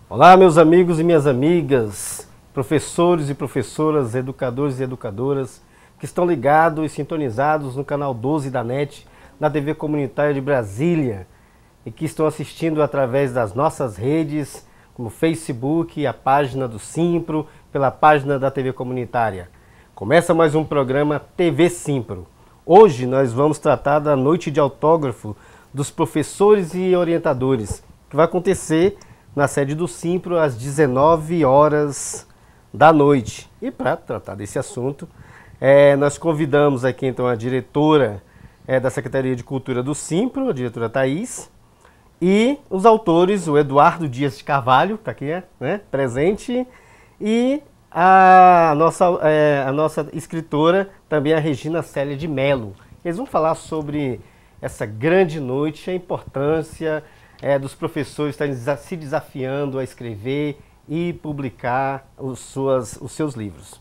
Olá, meus amigos e minhas amigas, professores e professoras, educadores e educadoras que estão ligados e sintonizados no canal 12 da NET, na TV Comunitária de Brasília, e que estão assistindo através das nossas redes, como Facebook, a página do Simpro, pela página da TV Comunitária. Começa mais um programa TV Simpro. Hoje nós vamos tratar da noite de autógrafo dos professores e orientadores, que vai acontecer na sede do Simpro às 19 horas da noite. E para tratar desse assunto, nós convidamos aqui então a diretora da Secretaria de Cultura do Simpro, a diretora Thaís, e os autores, o Eduardo Dias de Carvalho, está aqui, né, presente, e a nossa escritora, também a Regina Célia de Mello. Eles vão falar sobre essa grande noite, a importância dos professores estarem se desafiando a escrever e publicar os seus livros.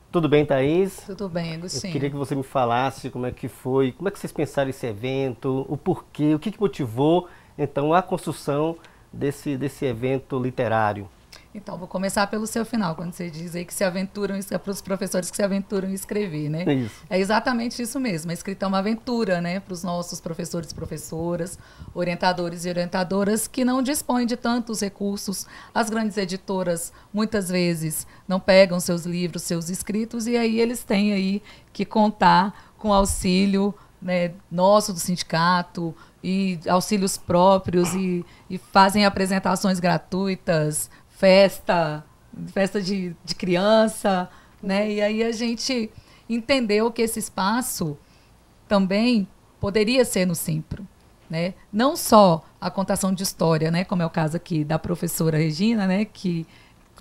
Tudo bem, Thaís? Tudo bem, Agostinho. Eu queria que você me falasse como é que foi, como é que vocês pensaram esse evento, o porquê, o que motivou, então, a construção desse evento literário. Então, vou começar pelo seu final, quando você diz aí que se aventuram, é para os professores que se aventuram em escrever, né? É isso. É exatamente isso mesmo. A escrita é uma aventura, né? Para os nossos professores e professoras, orientadores e orientadoras que não dispõem de tantos recursos. As grandes editoras, muitas vezes, não pegam seus livros, seus escritos, e aí eles têm aí que contar com auxílio, né, nosso do sindicato, e auxílios próprios, e fazem apresentações gratuitas, festa de criança, né? E aí a gente entendeu que esse espaço também poderia ser no Simpro, né? Não só a contação de história, né, como é o caso aqui da professora Regina, né, que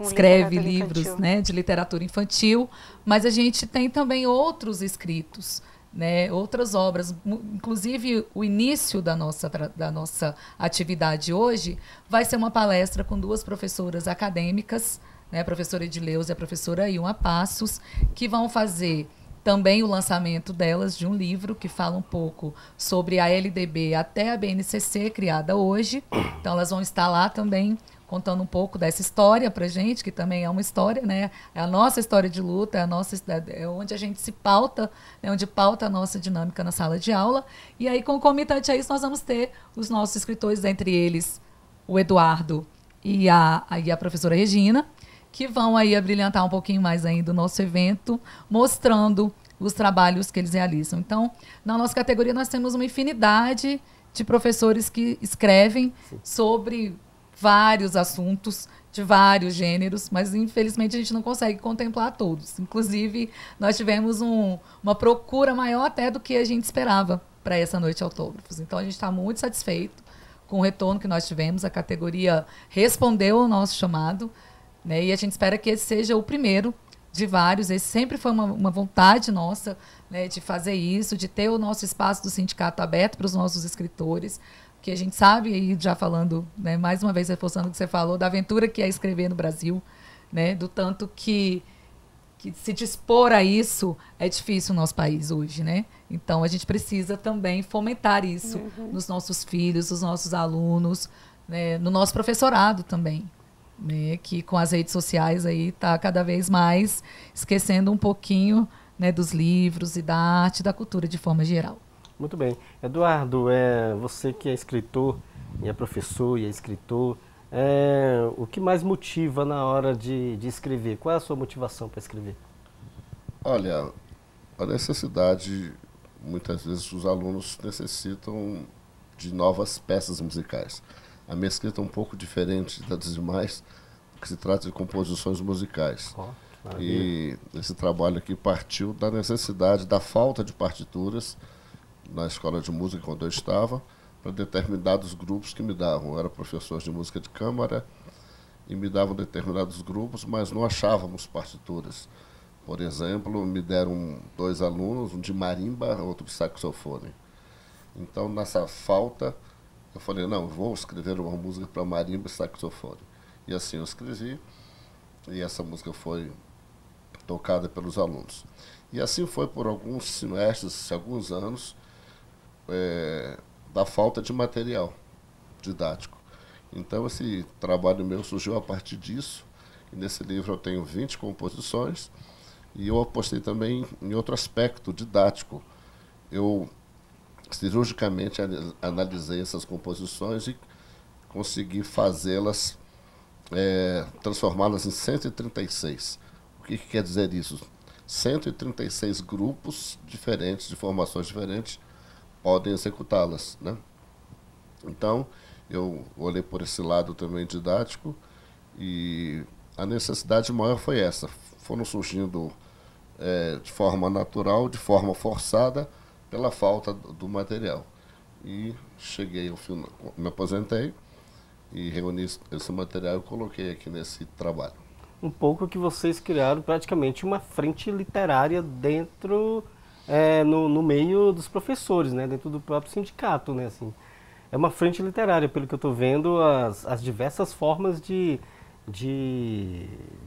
escreve livros, né, de literatura infantil, mas a gente tem também outros escritos, né, outras obras, inclusive o início da nossa atividade hoje vai ser uma palestra com duas professoras acadêmicas, né, a professora Edileuza e a professora Ilma Passos, que vão fazer também o lançamento delas de um livro que fala um pouco sobre a LDB até a BNCC, criada hoje. Então elas vão estar lá também contando um pouco dessa história para a gente, que também é uma história, né? É a nossa história de luta, é onde a gente se pauta, né? Onde pauta a nossa dinâmica na sala de aula. E aí, concomitante a isso, nós vamos ter os nossos escritores, entre eles o Eduardo e a professora Regina, que vão aí abrilhantar um pouquinho mais ainda o nosso evento, mostrando os trabalhos que eles realizam. Então, na nossa categoria, nós temos uma infinidade de professores que escrevem sobre vários assuntos, de vários gêneros, mas infelizmente a gente não consegue contemplar todos. Inclusive, nós tivemos uma procura maior até do que a gente esperava para essa noite de autógrafos. Então, a gente está muito satisfeito com o retorno que nós tivemos. A categoria respondeu ao nosso chamado, né? E a gente espera que esse seja o primeiro de vários. Esse sempre foi uma vontade nossa, né, de fazer isso, de ter o nosso espaço do sindicato aberto para os nossos escritores, que a gente sabe, aí já falando, né, mais uma vez reforçando o que você falou, da aventura que é escrever no Brasil, né, do tanto que se dispor a isso é difícil no nosso país hoje, né? Então, a gente precisa também fomentar isso nos nossos filhos, nos nossos alunos, né, no nosso professorado também, né, que com as redes sociais aí está cada vez mais esquecendo um pouquinho, né, dos livros e da arte e da cultura de forma geral. Muito bem. Eduardo, você que é escritor, e é professor e é escritor, o que mais motiva na hora de escrever? Qual é a sua motivação para escrever? Olha, a necessidade, muitas vezes os alunos necessitam de novas peças musicais. A minha escrita é um pouco diferente das demais, porque se trata de composições musicais. E esse trabalho aqui partiu da necessidade, da falta de partituras na escola de música, quando eu estava, para determinados grupos que me davam. Eu era professor de música de câmara e me davam determinados grupos, mas não achávamos partituras. Por exemplo, me deram 2 alunos, um de marimba, outro de saxofone. Então, nessa falta, eu falei, não, vou escrever uma música para marimba e saxofone. E assim eu escrevi, e essa música foi tocada pelos alunos. E assim foi por alguns semestres, alguns anos, da falta de material didático. Então, esse trabalho meu surgiu a partir disso. E nesse livro eu tenho 20 composições. E eu apostei também em outro aspecto didático. Eu cirurgicamente analisei essas composições e consegui fazê-las, transformá-las em 136. O que quer dizer isso? 136 grupos diferentes, de formações diferentes, podem executá-las, né? Então, eu olhei por esse lado também didático e a necessidade maior foi essa. Foram surgindo de forma natural, de forma forçada, pela falta do material. E cheguei ao final, me aposentei e reuni esse material e coloquei aqui nesse trabalho. Um pouco que vocês criaram praticamente uma frente literária dentro, no meio dos professores, né? Dentro do próprio sindicato, né? Assim, é uma frente literária, pelo que eu estou vendo, as diversas formas de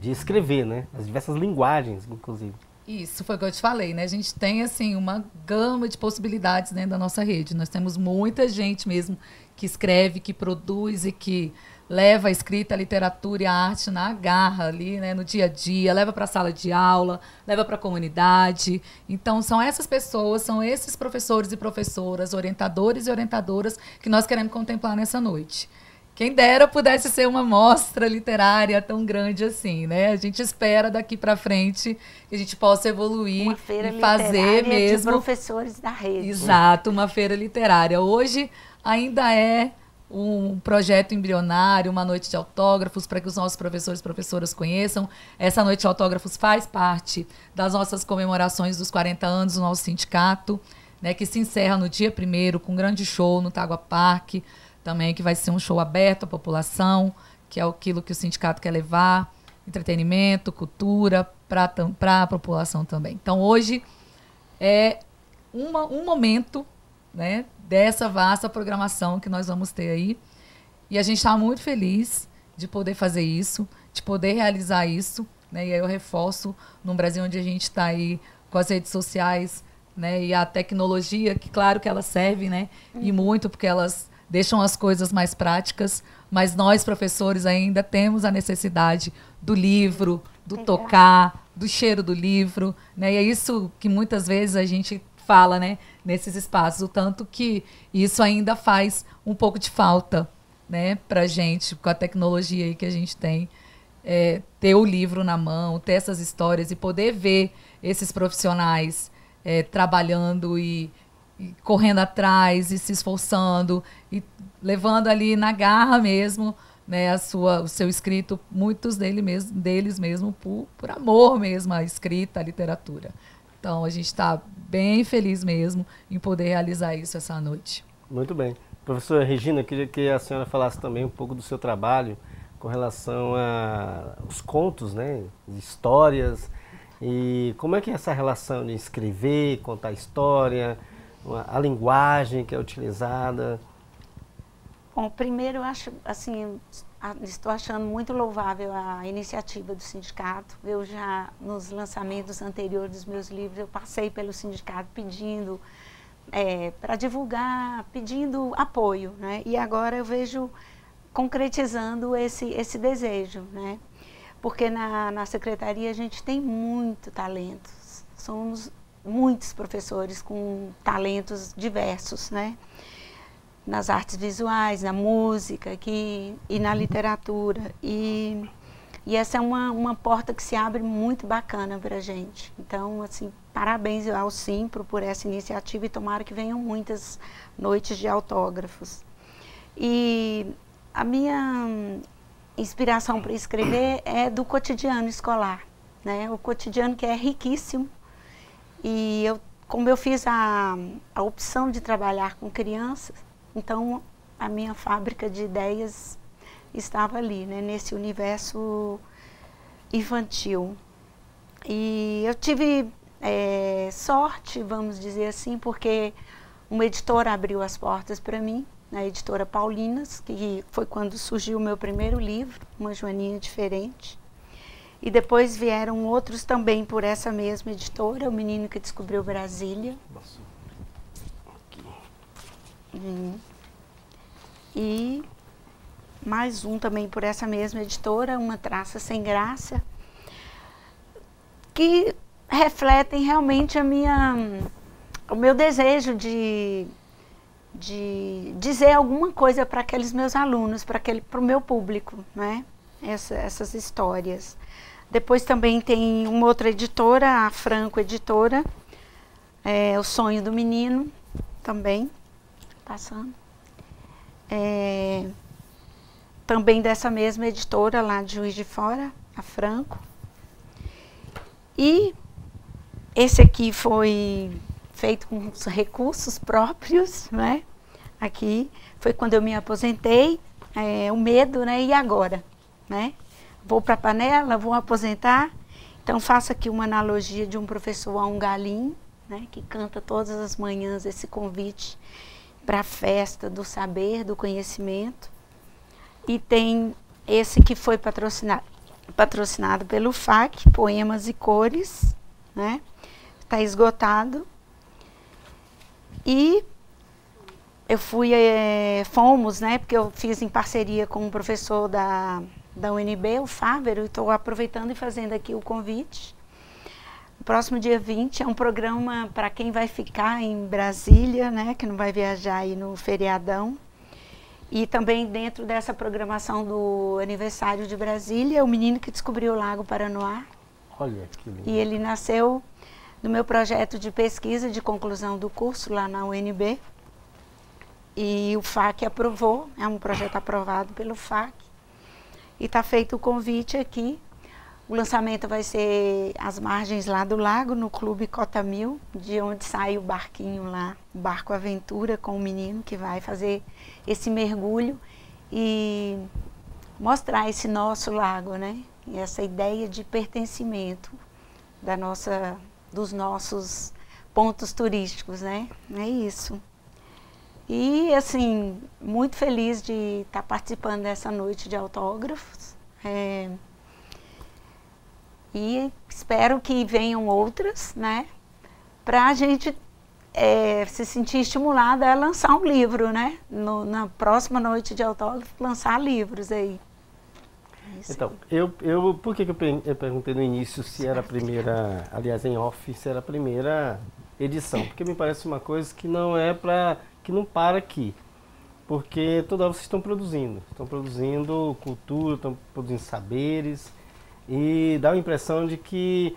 escrever, né? As diversas linguagens, inclusive. Isso foi o que eu te falei, né? A gente tem, assim, uma gama de possibilidades dentro da nossa rede. Nós temos muita gente mesmo que escreve, que produz e que leva a escrita, a literatura e a arte na garra ali, né? No dia a dia, leva para a sala de aula, leva para a comunidade. Então, são essas pessoas, são esses professores e professoras, orientadores e orientadoras que nós queremos contemplar nessa noite. Quem dera pudesse ser uma mostra literária tão grande assim, né? A gente espera daqui para frente que a gente possa evoluir uma feira e fazer mesmo de professores da rede. Exato, uma feira literária. Hoje ainda é um projeto embrionário, uma noite de autógrafos para que os nossos professores e professoras conheçam. Essa noite de autógrafos faz parte das nossas comemorações dos 40 anos do nosso sindicato, né, que se encerra no dia 1º com um grande show no Tagua Parque, também que vai ser um show aberto à população, que é aquilo que o sindicato quer levar, entretenimento, cultura, para a população também. Então, hoje é um momento, né, dessa vasta programação que nós vamos ter aí. E a gente está muito feliz de poder fazer isso, de poder realizar isso, né? E aí eu reforço, num Brasil onde a gente está aí com as redes sociais, né, e a tecnologia, que claro que elas servem, né, e muito, porque elas deixam as coisas mais práticas, mas nós, professores, ainda temos a necessidade do livro, do tocar, do cheiro do livro, né? E é isso que muitas vezes a gente fala, né, nesses espaços, o tanto que isso ainda faz um pouco de falta, né, pra gente, com a tecnologia aí que a gente tem, ter o livro na mão, ter essas histórias e poder ver esses profissionais trabalhando e correndo atrás e se esforçando e levando ali na garra mesmo, né, o seu escrito, muitos deles mesmo por amor mesmo à escrita, à literatura. Então, a gente está bem feliz mesmo em poder realizar isso essa noite. Muito bem. Professora Regina, queria que a senhora falasse também um pouco do seu trabalho com relação aos contos, né, histórias, e como é que é essa relação de escrever, contar história, a linguagem que é utilizada? Bom, primeiro eu acho, assim, estou achando muito louvável a iniciativa do sindicato. Eu já, nos lançamentos anteriores dos meus livros, eu passei pelo sindicato pedindo para divulgar, pedindo apoio, né? E agora eu vejo concretizando esse desejo, né? Porque na secretaria a gente tem muito talento. Somos muitos professores com talentos diversos, né? Nas artes visuais, na música e na literatura. E essa é uma porta que se abre muito bacana para a gente. Então, assim, parabéns ao Simpro por essa iniciativa e tomara que venham muitas noites de autógrafos. E a minha inspiração para escrever é do cotidiano escolar, né? O cotidiano que é riquíssimo. E como eu fiz a opção de trabalhar com crianças, então a minha fábrica de ideias estava ali, né, nesse universo infantil. E eu tive sorte, vamos dizer assim, porque uma editora abriu as portas para mim, a editora Paulinas, que foi quando surgiu o meu primeiro livro, Uma Joaninha Diferente. E depois vieram outros também por essa mesma editora, O Menino que Descobriu Brasília. Nossa. E mais um também por essa mesma editora, Uma Traça Sem Graça, que refletem realmente o meu desejo de dizer alguma coisa para aqueles meus alunos, para o meu público, né? Essas histórias. Depois também tem uma outra editora, a Franco Editora, O Sonho do Menino, também, passando. Também dessa mesma editora lá de Juiz de Fora, a Franco. E esse aqui foi feito com os recursos próprios, né? Aqui foi quando eu me aposentei, o medo, né? E agora, né? Vou para a panela, vou aposentar. Então faço aqui uma analogia de um professor a um galinho, né? Que canta todas as manhãs esse convite para a festa do saber, do conhecimento. E tem esse que foi patrocinado pelo FAC, Poemas e Cores, né? Está esgotado. E eu fomos, né? Porque eu fiz em parceria com um professor da UNB, o Fávero, e estou aproveitando e fazendo aqui o convite. O próximo dia 20 é um programa para quem vai ficar em Brasília, né? Que não vai viajar aí no feriadão. E também dentro dessa programação do aniversário de Brasília, o menino que descobriu o Lago Paranoá. Olha que lindo. E ele nasceu no meu projeto de pesquisa de conclusão do curso lá na UNB. E o FAC aprovou, é um projeto aprovado pelo FAC. E está feito o convite aqui. O lançamento vai ser às margens lá do lago, no Clube Cota Mil, de onde sai o barquinho lá, o Barco Aventura, com o menino que vai fazer esse mergulho e mostrar esse nosso lago, né? E essa ideia de pertencimento dos nossos pontos turísticos, né? É isso. E, assim, muito feliz de estar participando dessa noite de autógrafos. E espero que venham outras, né? Para a gente se sentir estimulada a lançar um livro, né? Na próxima noite de autógrafo, lançar livros aí. Então, por que eu perguntei no início se era a primeira, aliás, em off, se era a primeira edição? Porque me parece uma coisa que não que não para aqui. Porque toda hora vocês estão produzindo cultura, estão produzindo saberes, e dá a impressão de que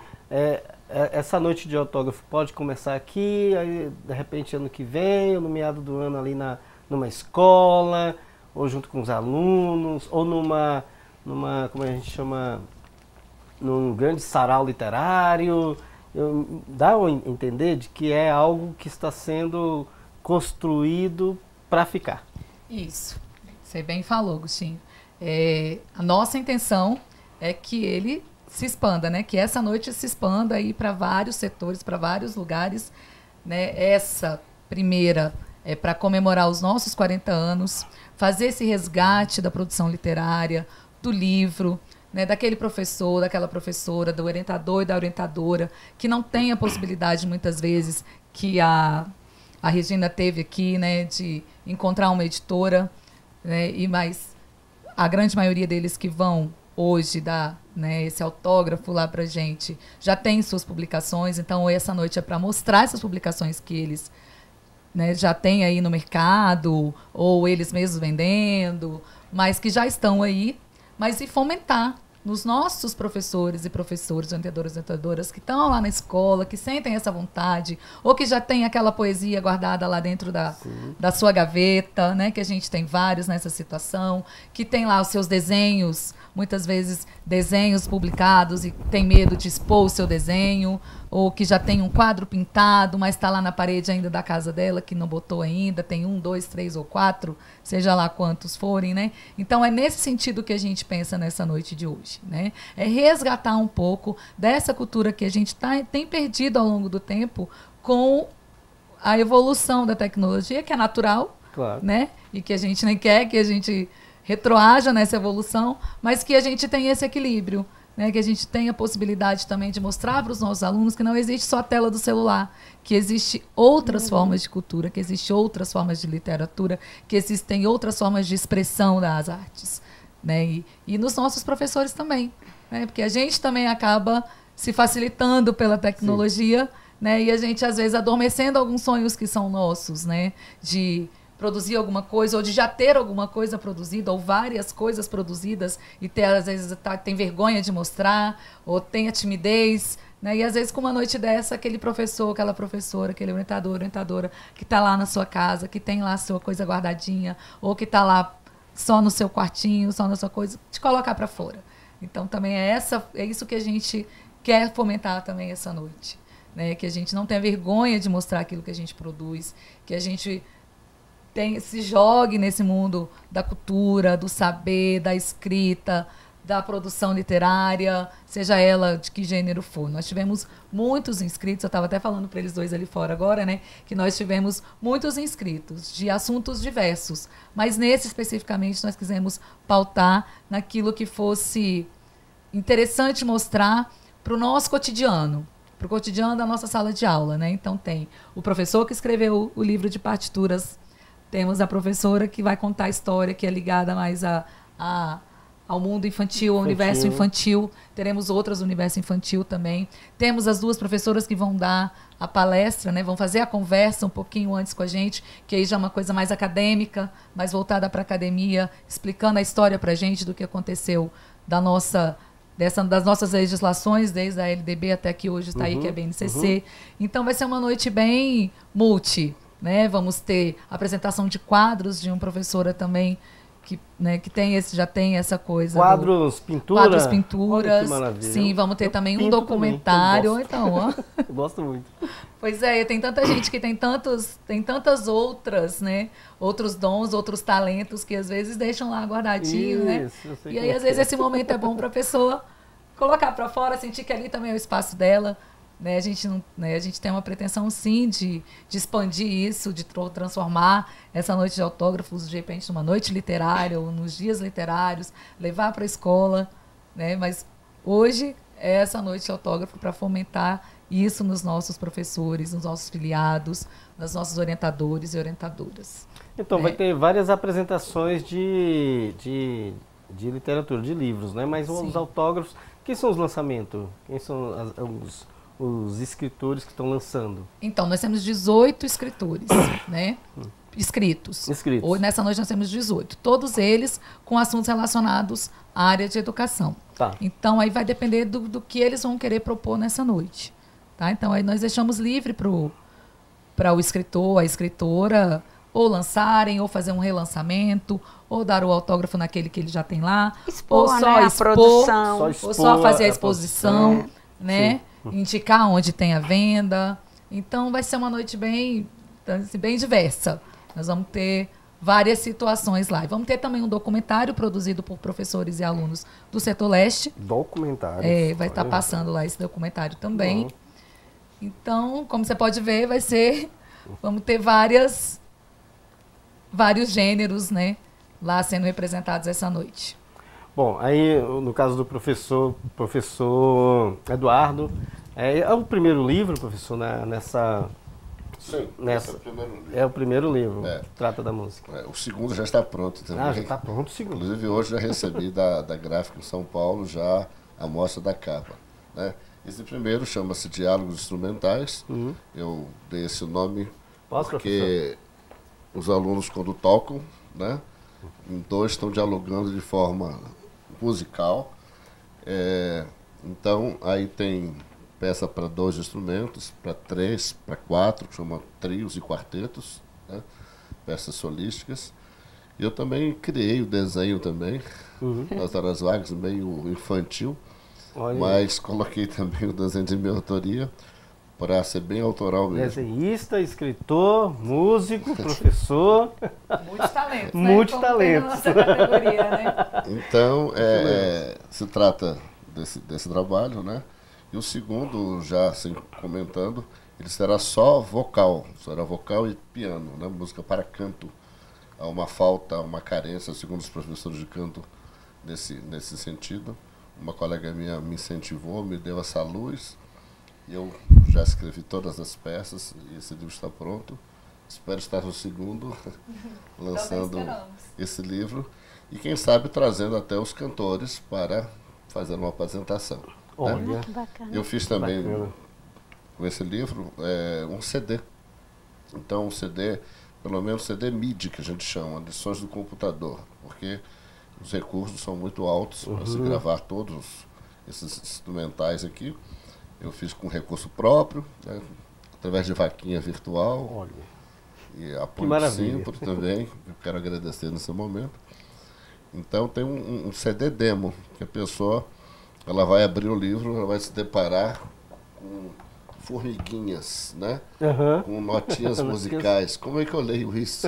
essa noite de autógrafo pode começar aqui, aí de repente ano que vem, ou no meado do ano ali numa escola, ou junto com os alunos, ou como a gente chama, num grande sarau literário. Dá a entender de que é algo que está sendo construído para ficar. Isso, você bem falou, Agostinho. A nossa intenção é que ele se expanda, né? Que essa noite se expanda aí para vários setores, para vários lugares, né? Essa primeira é para comemorar os nossos 40 anos, fazer esse resgate da produção literária, do livro, né? Daquele professor, daquela professora, do orientador e da orientadora, que não tem a possibilidade, muitas vezes, que a Regina teve aqui, né? De encontrar uma editora, né? Mas a grande maioria deles que vão hoje dar, né, esse autógrafo lá pra gente, já tem suas publicações, então essa noite é para mostrar essas publicações que eles, né, já têm aí no mercado, ou eles mesmos vendendo, mas que já estão aí, mas e fomentar nos nossos professores e professoras, orientadores e orientadoras que estão lá na escola, que sentem essa vontade, ou que já tem aquela poesia guardada lá dentro da sua gaveta, né, que a gente tem vários nessa situação, que tem lá os seus desenhos, muitas vezes desenhos publicados e tem medo de expor o seu desenho, ou que já tem um quadro pintado, mas está lá na parede ainda da casa dela, que não botou ainda, tem 1, 2, 3 ou 4, seja lá quantos forem, né? Então é nesse sentido que a gente pensa nessa noite de hoje, né? É resgatar um pouco dessa cultura que a gente tem perdido ao longo do tempo com a evolução da tecnologia, que é natural, claro, né? E que a gente nem quer que a gente retroaja nessa evolução, mas que a gente tem esse equilíbrio, né, que a gente tenha a possibilidade também de mostrar para os nossos alunos que não existe só a tela do celular, que existe outras formas de cultura, que existem outras formas de literatura, que existem outras formas de expressão das artes, né, e nos nossos professores também, né, porque a gente também acaba se facilitando pela tecnologia, né, e a gente às vezes adormecendo alguns sonhos que são nossos, né, de produzir alguma coisa, ou de já ter alguma coisa produzida, ou várias coisas produzidas, e ter, às vezes tem vergonha de mostrar, ou tem a timidez, né? E às vezes com uma noite dessa, aquele professor, aquela professora, aquele orientador, orientadora, que está lá na sua casa, que tem lá a sua coisa guardadinha, ou que está lá só no seu quartinho, só na sua coisa, te colocar para fora. Então também é isso que a gente quer fomentar também essa noite, né? Que a gente não tenha vergonha de mostrar aquilo que a gente produz, que a gente se jogue nesse mundo da cultura, do saber, da escrita, da produção literária, seja ela de que gênero for. Nós tivemos muitos inscritos, eu estava até falando para eles dois ali fora agora, né, que nós tivemos muitos inscritos de assuntos diversos, mas nesse especificamente nós quisemos pautar naquilo que fosse interessante mostrar para o nosso cotidiano, para o cotidiano da nossa sala de aula, né? Então tem o professor que escreveu o livro de partituras, temos a professora que vai contar a história, que é ligada mais ao mundo infantil, ao universo infantil. Teremos outras do universo infantil também. Temos as duas professoras que vão dar a palestra, né? Vão fazer a conversa um pouquinho antes com a gente, que aí já é uma coisa mais acadêmica, mais voltada para a academia, explicando a história para a gente do que aconteceu das nossas legislações, desde a LDB até que hoje está aí, que é a BNCC. Então vai ser uma noite bem multi, né? Vamos ter apresentação de quadros de uma professora também que, né, que já tem essa coisa. Quadros, pintura. Quadros, pinturas. Olha que maravilha. Sim, vamos ter também um documentário. Também, então, ó. Eu gosto muito. Pois é, tem tanta gente que tem tantas outras, né? Outros dons, outros talentos que às vezes deixam lá guardadinho, né? E aí, às vezes, esse momento é bom para a pessoa colocar para fora, sentir que ali também é o espaço dela. Né, a gente tem uma pretensão, sim, de expandir isso, de transformar essa noite de autógrafos, de repente, numa noite literária ou nos dias literários, levar para a escola. Né, mas hoje é essa noite de autógrafo para fomentar isso nos nossos professores, nos nossos filiados, nos nossos orientadores e orientadoras. Então, vai ter várias apresentações de literatura, de livros, né? Mas os autógrafos, quem são os lançamentos? Quem são os escritores que estão lançando? Então, nós temos 18 escritores, né? Inscritos. Hoje, nessa noite, nós temos 18. Todos eles com assuntos relacionados à área de educação. Tá. Então, aí vai depender do que eles vão querer propor nessa noite. Tá? Então, aí nós deixamos livre para o escritor, a escritora, ou lançarem, ou fazer um relançamento, ou dar o autógrafo naquele que ele já tem lá, ou só a produção, ou só fazer a exposição, né? Indicar onde tem a venda. Então vai ser uma noite bem diversa. Nós vamos ter várias situações lá. E vamos ter também um documentário produzido por professores e alunos do setor leste. Documentário. Vai estar passando lá esse documentário também. Então, como você pode ver, vamos ter vários gêneros, né, lá sendo representados essa noite. Bom, aí no caso do professor Eduardo, é o primeiro livro, professor, nessa... Sim, nessa, é o primeiro livro. É o primeiro livro, que trata da música. O segundo já está pronto também. Já está pronto o segundo. Inclusive hoje já recebi da Gráfica em São Paulo já a mostra da capa. Né? Esse primeiro chama-se Diálogos Instrumentais. Eu dei esse nome porque os alunos, quando tocam, né, dois estão dialogando de forma musical. Então, aí tem peça para 2 instrumentos, para 3, para 4, que chama trios e quartetos, né, peças solísticas. E eu também criei o desenho também, das horas vagas, meio infantil. Olha. Mas coloquei também o desenho de minha autoria, para ser bem autoral mesmo. Desenhista, escritor, músico, professor. Multitalentos, né? Multitalentos. Categoria, né? Então, se trata desse trabalho, né? E o segundo, já assim, comentando, ele será só vocal. Será vocal e piano, né? Música para canto. Há uma falta, uma carência, segundo os professores de canto, nesse sentido. uma colega minha me incentivou, me deu essa luz. E eu já escrevi todas as peças e esse livro está pronto. Espero estar no segundo, lançando esse livro. E quem sabe trazendo até os cantores para fazer uma apresentação. Olha, né? Que bacana. Eu fiz também, bacana. com esse livro, um CD. Então, um CD, pelo menos CD MIDI, que a gente chama, lições do computador, porque os recursos são muito altos para se gravar todos esses instrumentais aqui. Eu fiz com recurso próprio, né, através de vaquinha virtual. Olha. E apoio simples também, eu quero agradecer nesse momento. Então tem um CD demo, que a pessoa ela vai abrir o livro, ela vai se deparar com formiguinhas, né? Com notinhas musicais. Como é que eu leio isso?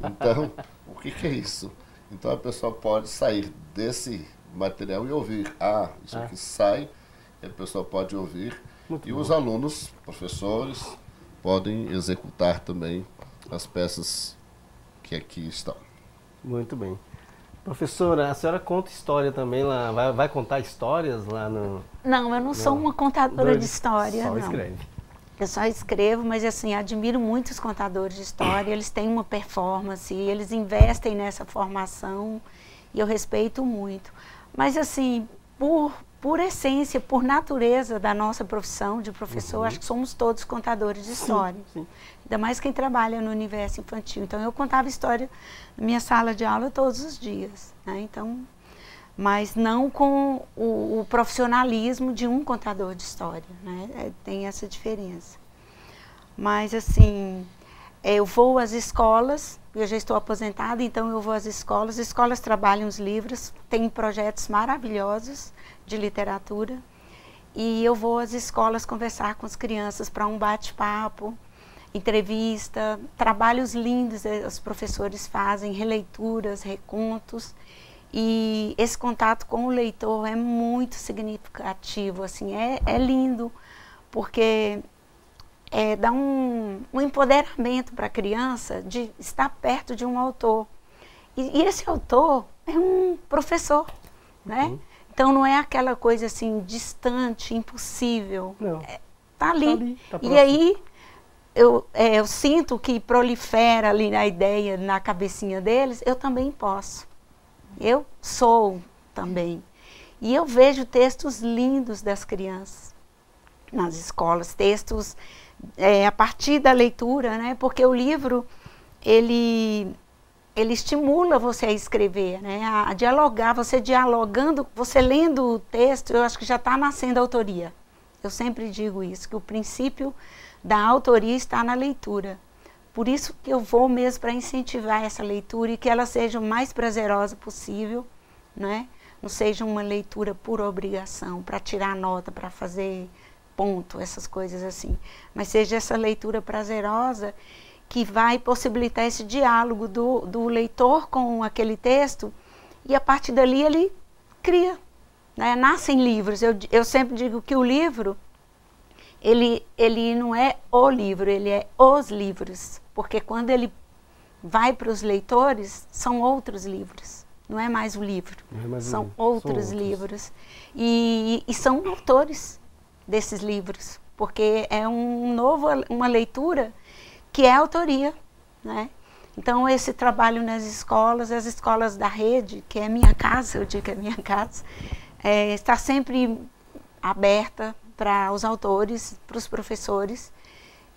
Então, o que é isso? Então a pessoa pode sair desse material e ouvir. Isso aqui sai, e a pessoa pode ouvir. Muito e bom. Os alunos, professores, podem executar também as peças que aqui estão. Muito bem. Professora, a senhora conta história também lá, vai contar histórias lá no... Não, eu não sou uma contadora de história, só não. Escreve. Eu só escrevo, mas assim, admiro muito os contadores de história, eles têm uma performance, eles investem nessa formação e eu respeito muito. Mas assim, por essência, por natureza da nossa profissão de professor, acho que somos todos contadores de história. Sim. Ainda mais quem trabalha no universo infantil. Então, eu contava história na minha sala de aula todos os dias. Né? Então, mas não com o profissionalismo de um contador de história. Né? Tem essa diferença. Mas, assim, eu vou às escolas, eu já estou aposentada, então eu vou às escolas. As escolas trabalham os livros, têm projetos maravilhosos de literatura. E eu vou às escolas conversar com as crianças para um bate-papo, entrevista, trabalhos lindos os professores fazem, releituras, recontos, e esse contato com o leitor é muito significativo, assim, é lindo, porque dá um empoderamento para a criança de estar perto de um autor, e esse autor é um professor, né? Então não é aquela coisa assim, distante, impossível, tá ali, tá e aí eu sinto que prolifera ali na ideia, na cabecinha deles, eu também posso. Eu sou também. E eu vejo textos lindos das crianças nas escolas, textos a partir da leitura, né? Porque o livro, ele estimula você a escrever, né? A dialogar, você dialogando, você lendo o texto, eu acho que já está nascendo a autoria. Eu sempre digo isso, que o princípio da autoria está na leitura. Por isso que eu vou mesmo para incentivar essa leitura e que ela seja o mais prazerosa possível, né? Não seja uma leitura por obrigação, para tirar nota, para fazer ponto, essas coisas assim. Mas seja essa leitura prazerosa que vai possibilitar esse diálogo do leitor com aquele texto e a partir dali ele cria, né? Nascem livros. Eu sempre digo que o livro, ele não é o livro, ele é os livros, porque quando ele vai para os leitores, são outros livros, não é mais o livro, são outros livros, e são autores desses livros, porque é uma leitura que é autoria, né? Então esse trabalho nas escolas, as escolas da rede, que é minha casa, eu digo que é minha casa, está sempre aberta para os autores, para os professores,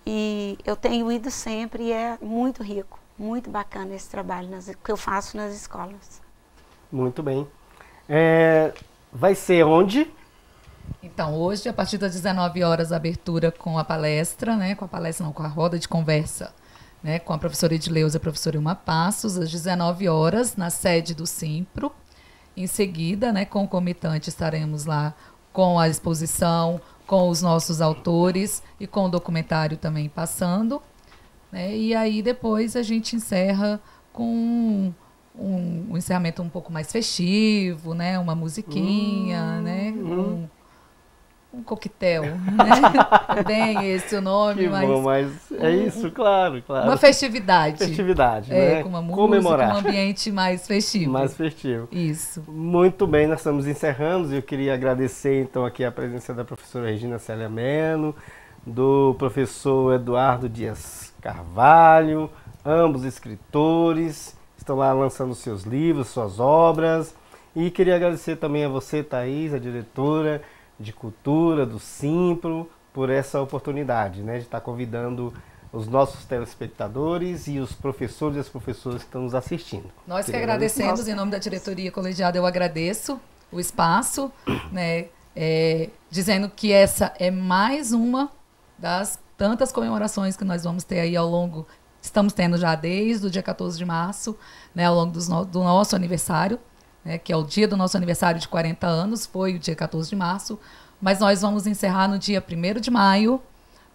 e eu tenho ido sempre e é muito rico, muito bacana esse trabalho que eu faço nas escolas. Muito bem. Vai ser onde? Então, hoje, a partir das 19 horas, a abertura com a palestra, né? Com a roda de conversa, né? Com a professora Edileuza e a professora Ilma Passos, às 19 horas, na sede do Simpro. Em seguida, né, concomitante, estaremos lá com a exposição, com os nossos autores e com o documentário também passando, né? E aí depois a gente encerra com um encerramento um pouco mais festivo, né? Uma musiquinha, né? um coquetel, né? É bem esse o nome, Que bom, mas é isso, claro, claro. Uma festividade. Festividade, né? Com uma música, comemorar. um ambiente mais festivo. Mais festivo. Isso. Muito bem, nós estamos encerrando e eu queria agradecer então aqui a presença da professora Regina Célia Meno, do professor Eduardo Dias Carvalho, ambos escritores, estão lá lançando seus livros, suas obras. E queria agradecer também a você, Thaís, a diretora de Cultura do Simpro, por essa oportunidade, né, de estar convidando os nossos telespectadores e os professores e as professoras que estão nos assistindo. Nós que agradecemos, em nome da diretoria colegiada, eu agradeço o espaço, né, dizendo que essa é mais uma das tantas comemorações que nós vamos ter aí ao longo, estamos tendo já desde o dia 14 de março, né, ao longo do nosso aniversário, né, que é o dia do nosso aniversário de 40 anos, foi o dia 14 de março, mas nós vamos encerrar no dia 1º de maio,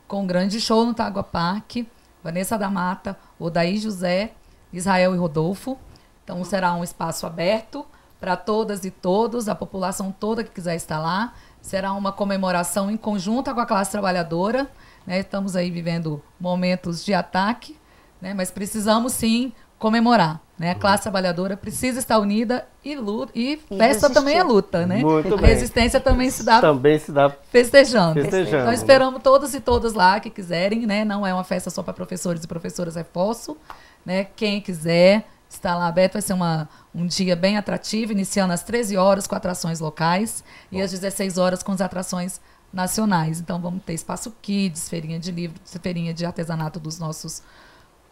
com um grande show no Tagua Park, Vanessa da Mata, Odaí José, Israel e Rodolfo. Então será um espaço aberto para todas e todos, a população toda que quiser estar lá. Será uma comemoração em conjunto com a classe trabalhadora, né? Estamos aí vivendo momentos de ataque, né? Mas precisamos sim comemorar, né? A classe trabalhadora precisa estar unida e luta, e festa resistir. também é luta, né? Muito A bem. resistência também se dá Festejando. Então esperamos todos e todas lá que quiserem, né? Não é uma festa só para professores e professoras, reforço, né? Quem quiser está lá aberto, vai ser um dia bem atrativo, iniciando às 13 horas com atrações locais e às 16 horas com as atrações nacionais. Então vamos ter espaço kids, feirinha de livros, feirinha de artesanato dos nossos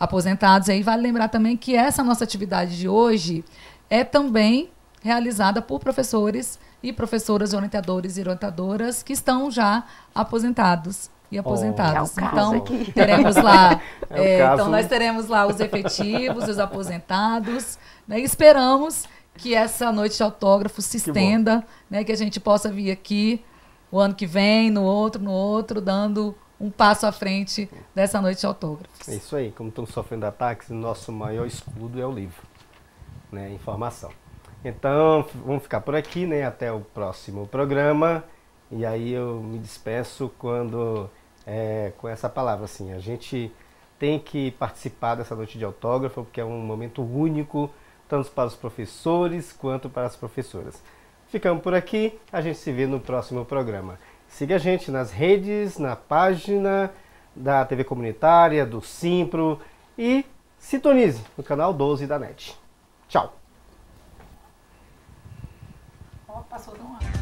aposentados. E aí vale lembrar também que essa nossa atividade de hoje é também realizada por professores e professoras, orientadores e orientadoras que estão já aposentados e aposentados. É o caso então, aqui. teremos lá, caso. então nós teremos lá os efetivos, os aposentados, né? E esperamos que essa noite de autógrafos se estenda, né? Que a gente possa vir aqui o ano que vem, no outro, dando um passo à frente dessa noite de autógrafos. É isso aí, como estamos sofrendo ataques, nosso maior escudo é o livro, né, informação. Então, vamos ficar por aqui, né, até o próximo programa, e aí eu me despeço com essa palavra, assim, a gente tem que participar dessa noite de autógrafo, porque é um momento único, tanto para os professores quanto para as professoras. Ficamos por aqui, a gente se vê no próximo programa. Siga a gente nas redes, na página da TV Comunitária, do Simpro e sintonize no canal 12 da NET. Tchau! Passou tão rápido.